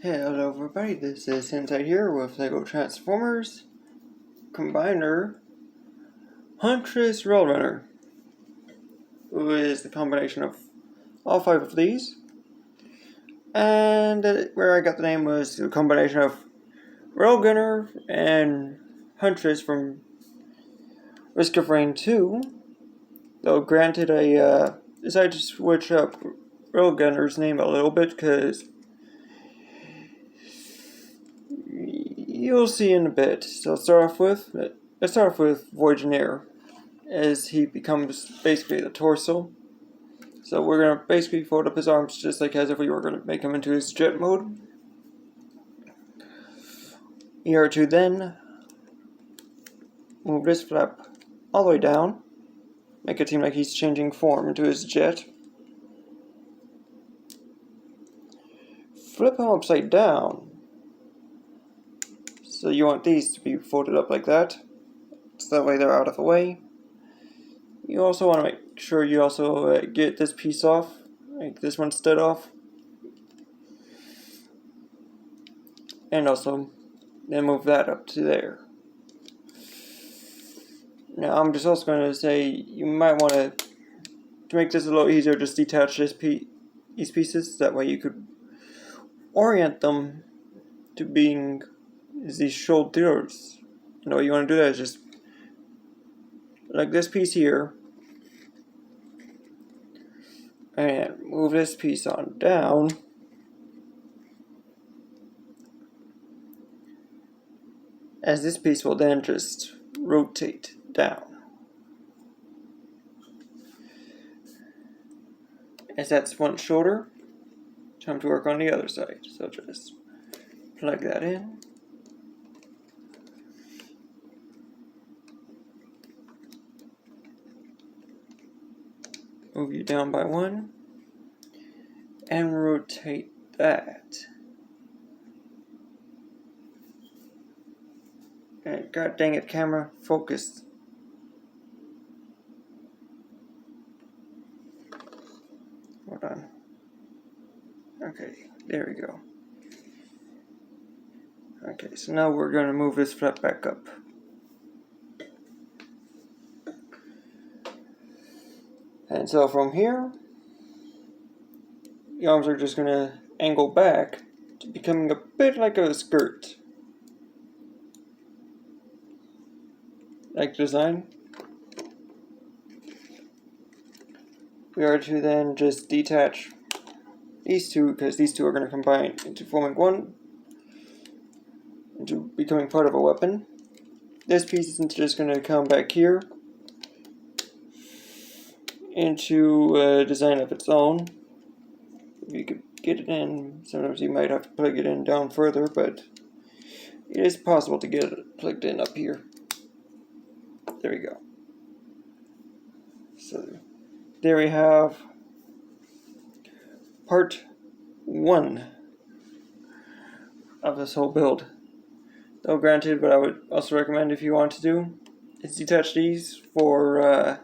Hello everybody, this is Inside here with LEGO Transformers Combiner Huntress Railrunner, who is the combination of all 5 of these. And where I got the name was the combination of Railgunner and Huntress from Risk of Rain 2. Though granted, I decided to switch up Railgunner's name a little bit because you'll see in a bit. So let's start off with Voyager, as he becomes basically the torso. So we're going to basically fold up his arms just like as if we were going to make him into his jet mode. We are to then move this flap all the way down, make it seem like he's changing form into his jet. Flip him upside down. So you want these to be folded up like that, so that way they're out of the way. You also want to make sure you also get this piece off, like this one stud off. And also, then move that up to there. Now I'm just also going to say, you might want to make this a little easier, just detach these pieces, that way you could orient them to being these shoulders. And what you want to do that is just like this piece here, and move this piece on down, as this piece will then just rotate down, as that's one shoulder. Time to work on the other side, so just plug that in. Move you down by one, and rotate that. And god dang it, camera, focus. Hold on. Okay, there we go. Okay, so now we're going to move this flap back up. And so from here, the arms are just going to angle back to becoming a bit like a skirt. Like design. We are to then just detach these two, because these two are going to combine into forming one, into becoming part of a weapon. This piece is just going to come back here into a design of its own. If you could get it in, sometimes you might have to plug it in down further, but it is possible to get it plugged in up here. There we go. So there we have part 1 of this whole build. Though granted, what I would also recommend if you want to do is detach these for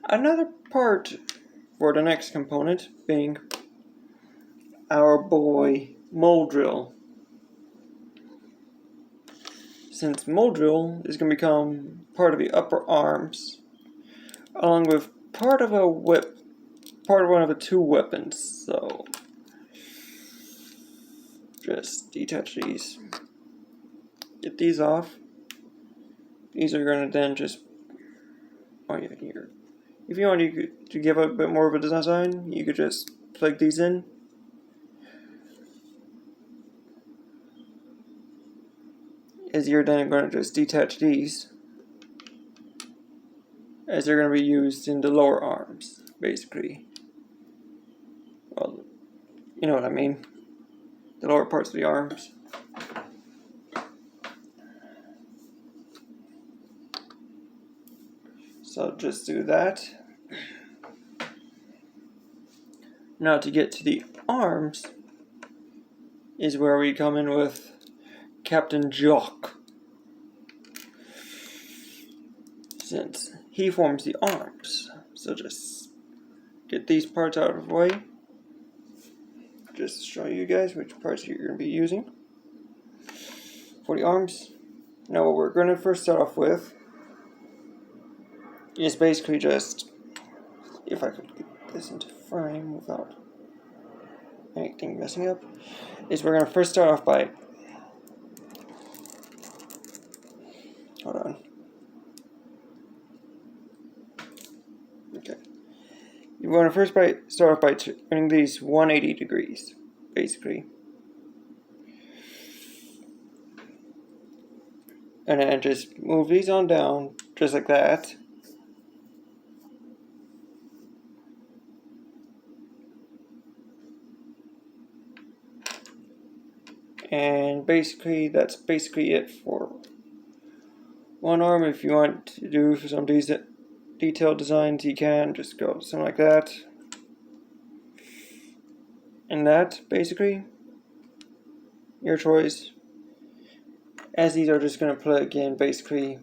another part for the next component, being our boy Moldrill. Since Moldrill is going to become part of the upper arms, along with part of one of the 2 weapons. So just detach these, get these off. These are going to then just, oh yeah, here. If you want to give a bit more of a design, you could just plug these in. As you're then going to just detach these, as they're going to be used in the lower arms, basically. Well, you know what I mean. The lower parts of the arms. So just do that. Now to get to the arms is where we come in with Captain Jock, since he forms the arms. So just get these parts out of the way. just to show you guys which parts you're going to be using for the arms. Now what we're going to first start off with is basically just, if I could get this into frame without anything messing up, is we're going to first start off by, hold on, okay, you want to first start off by turning these 180 degrees, basically. And then just move these on down, just like that. And basically, that's basically it for one arm. If you want to do for some detailed designs, you can just go something like that. And that, basically, your choice. As these are just going to plug in, basically,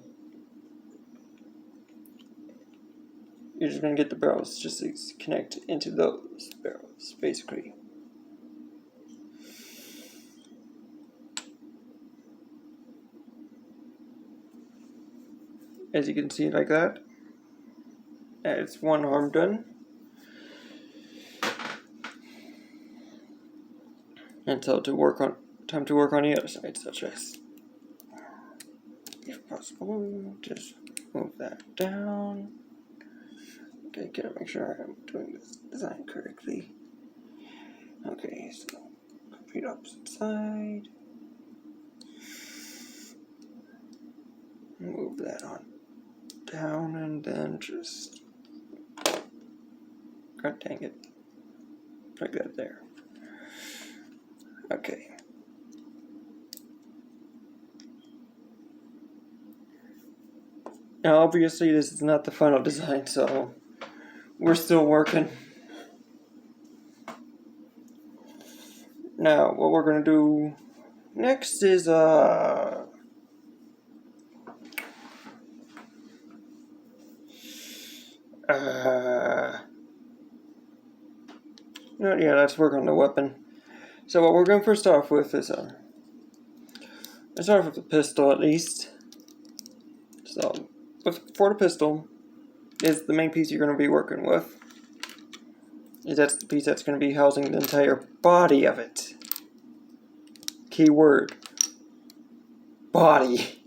you're just going to get the barrels just to connect into those barrels, basically. As you can see, like that. It's one arm done. And so time to work on the other side, such as, if possible, just move that down. Okay, gotta make sure I'm doing this design correctly. Okay, so complete opposite side. Move that on down and then just, god dang it, like that there. Okay. Now obviously this is not the final design, so we're still working. Now what we're gonna do next is yeah, let's work on the weapon. So what we're gonna first start off with is let's start off with the pistol at least. So for the pistol is the main piece you're gonna be working with. That's the piece that's gonna be housing the entire body of it. Key word. Body.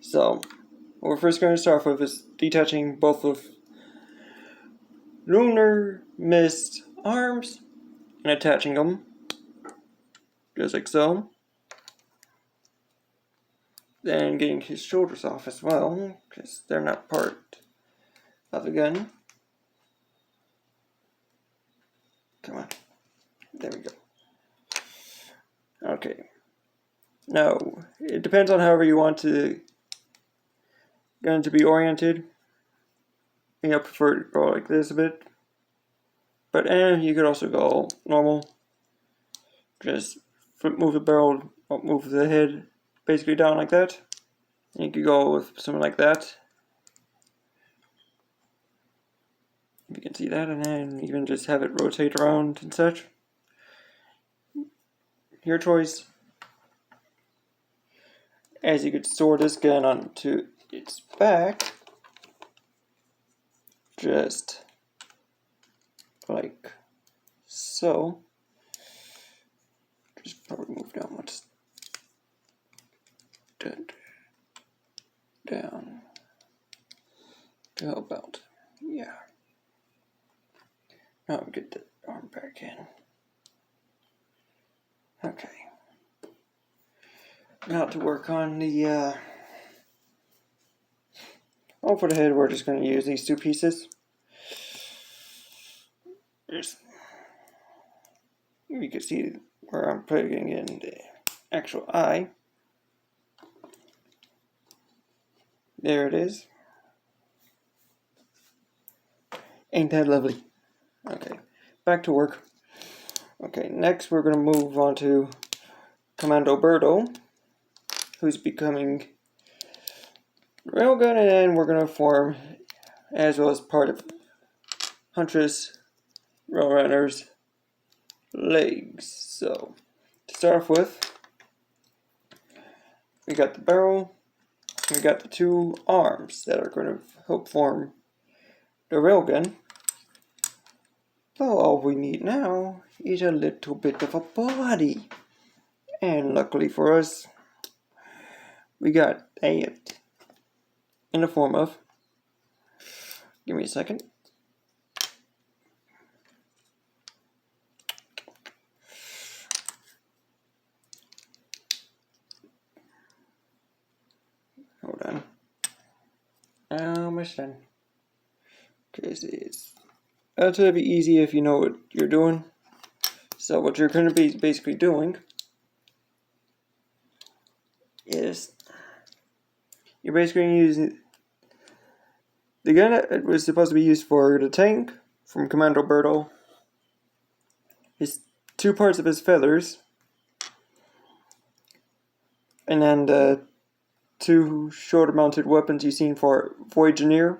So what we're first going to start with is detaching both of Lunar Mist's arms and attaching them, just like so. Then getting his shoulders off as well, because they're not part of the gun. Come on. There we go. Okay. Now, it depends on however you want the gun to be oriented. I prefer to go like this a bit. But you could also go normal. Just move the barrel, move the head basically down like that. And you could go with something like that. If you can see that, and then even just have it rotate around and such. Your choice. As you could store this gun onto its back, just like so. Just probably move down much. Down to help out. Yeah. Now we get the arm back in. Okay. Now to work on the for the head, we're just going to use these two pieces. You can see where I'm putting in the actual eye. There it is. Ain't that lovely? Okay, back to work. Okay, next we're going to move on to Commando Birdo, who's becoming Railgun, and then we're going to form, as well as part of Huntress, Railrunners, legs. So to start off with, we got the barrel, we got the two arms that are going to help form the railgun. So all we need now is a little bit of a body. And luckily for us, we got it in the form of, give me a second. Hold on. Almost done. Because it's relatively easy if you know what you're doing. So what you're going to be basically doing is you're basically using the gun that was supposed to be used for the tank from Commando Berto. His two parts of his feathers, and then the two shoulder mounted weapons you've seen for Voyager.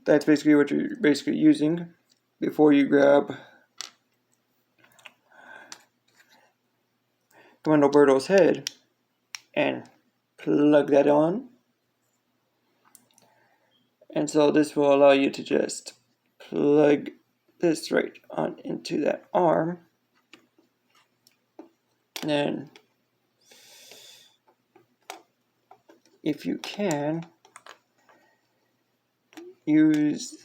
That's basically what you're basically using before you grab Commando Berto's head and plug that on. And so this will allow you to just plug this right on into that arm. And then if you can, use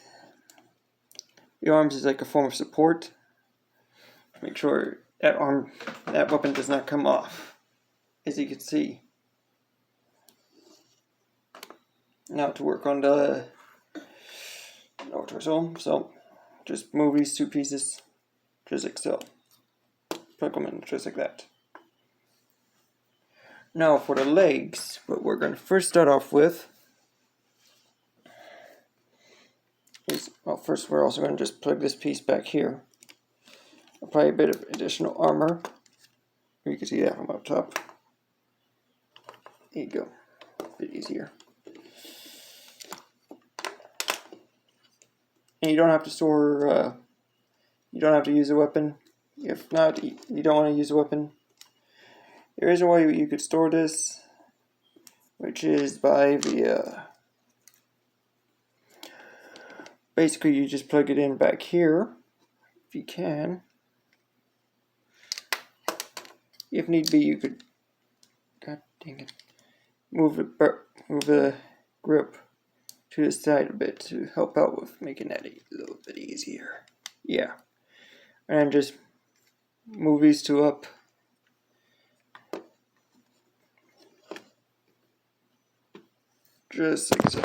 the arms as like a form of support. Make sure that weapon does not come off, as you can see. Now to work on the lower torso, so just move these two pieces just like so. Plug them in just like that. Now for the legs, what we're going to first start off with is, well, first we're also going to just plug this piece back here. Apply a bit of additional armor. You can see that from up top. There you go. A bit easier. And you don't have to store, you don't have to use a weapon. If not, you don't want to use a weapon. There is a way you could store this, which is by the, basically you just plug it in back here, if you can. If need be, you could, god dang it, move the grip to the side a bit to help out with making that a little bit easier. Yeah. And just move these two up. Just like so.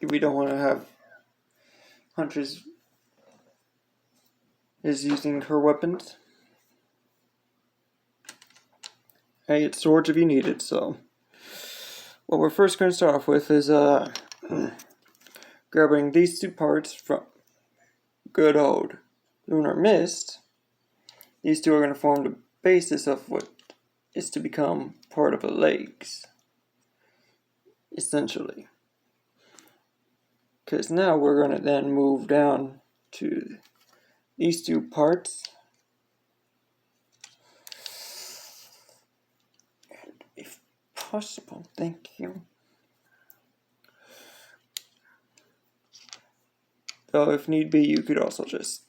We don't want to have Huntress is using her weapons. Hey, it's swords if you need it, so what we're first going to start off with is grabbing these two parts from good old Lunar Mist. These two are going to form the basis of what is to become part of the legs, essentially. Because now we're going to then move down to these two parts. And if possible, thank you. Though if need be, you could also just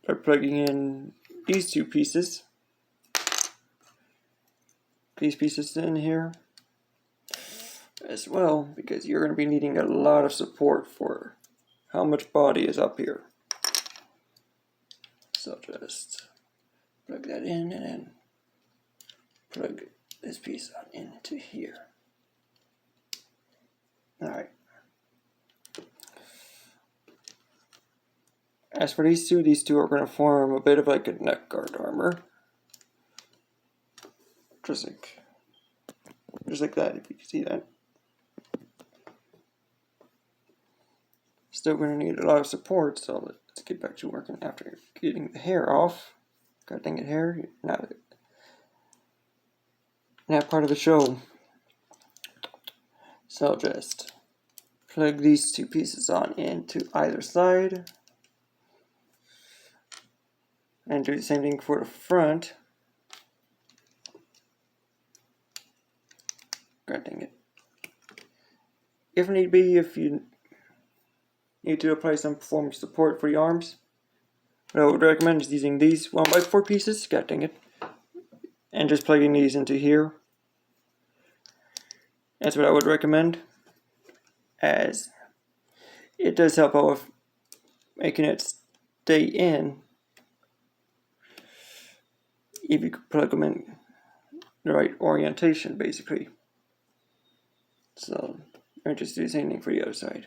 start plugging in these two pieces. These pieces in here as well, because you're going to be needing a lot of support for how much body is up here. So just plug that in and then plug this piece on into here. Alright. As for these two are going to form a bit of like a neck guard armor. Just like that, if you can see that. Still going to need a lot of support, so let's get back to working after getting the hair off. God dang it, hair, not part of the show. So just plug these two pieces on into either side. And do the same thing for the front. God dang it. If need be, if you need to apply some form of support for the arms, what I would recommend is using these 1x4 pieces, god dang it, and just plugging these into here. That's what I would recommend, as it does help out with making it stay in if you could plug them in the right orientation, basically. So I just do the same thing for the other side.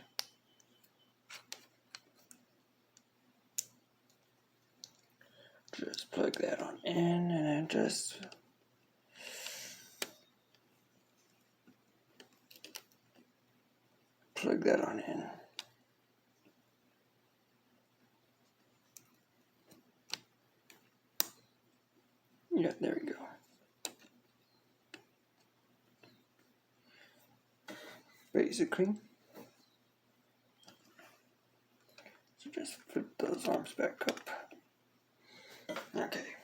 Just plug that on in, and then just plug that on in. Yeah, there we go. Basically. So just flip those arms back up. Okay.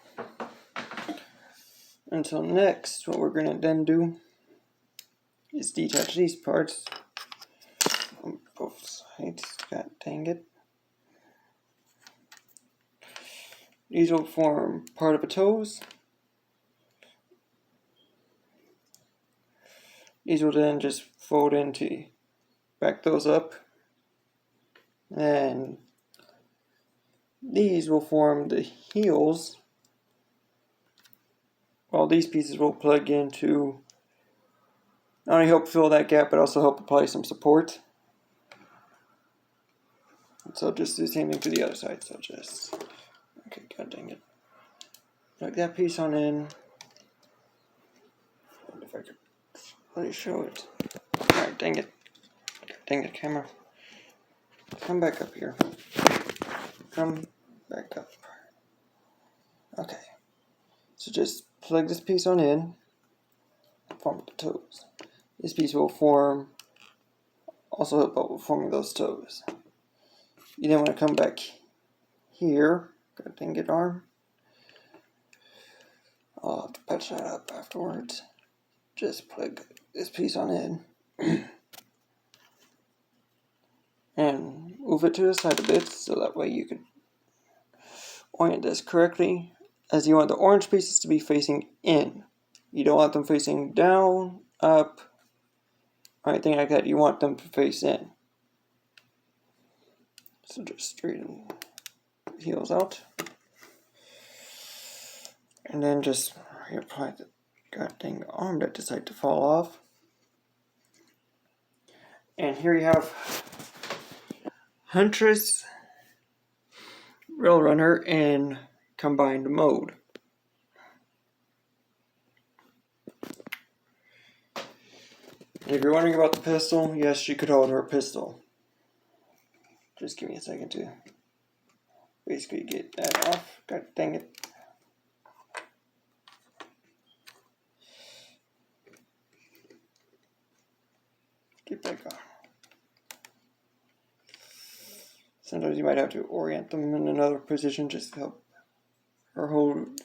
Until next, what we're going to then do is detach these parts on both sides. God dang it. These will form part of the toes. These will then just fold into, back those up. And these will form the heels. All these pieces will plug into, not only help fill that gap, but also help apply some support. So just do the same thing to the other side. So just, okay, god dang it. Plug that piece on in. If I could really show it. Alright, dang it. Dang it, camera. Come back up here. Come back up. Okay. So just plug this piece on in. Form the toes. This piece will form, also help out with forming those toes. You then want to come back here. God dang it, arm. I'll have to patch that up afterwards. Just plug this piece on in. And move it to the side a bit so that way you can orient this correctly, as you want the orange pieces to be facing in. You don't want them facing down, up, or anything like that. You want them to face in. So just straighten the heels out. And then just reapply the goddamn arm that decided to fall off. And here you have Huntress Railrunner in combined mode. And if you're wondering about the pistol, yes, she could hold her pistol. Just give me a second to basically get that off. God dang it. Get back on. Sometimes you might have to orient them in another position just to help her hold.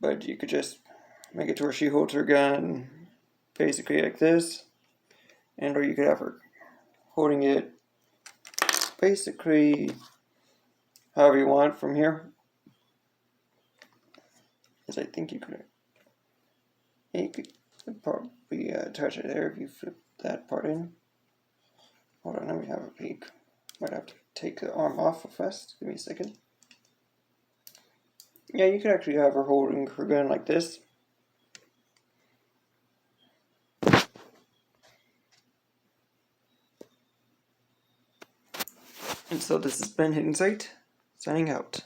But you could just make it to where she holds her gun basically like this. Or you could have her holding it basically however you want from here. Because I think you could probably attach it there if you flip that part in. Hold on, let me have a peek. Might have to take the arm off first. Give me a second. Yeah, you could actually have her holding her gun like this. And so this has been Hidden Sight, signing out.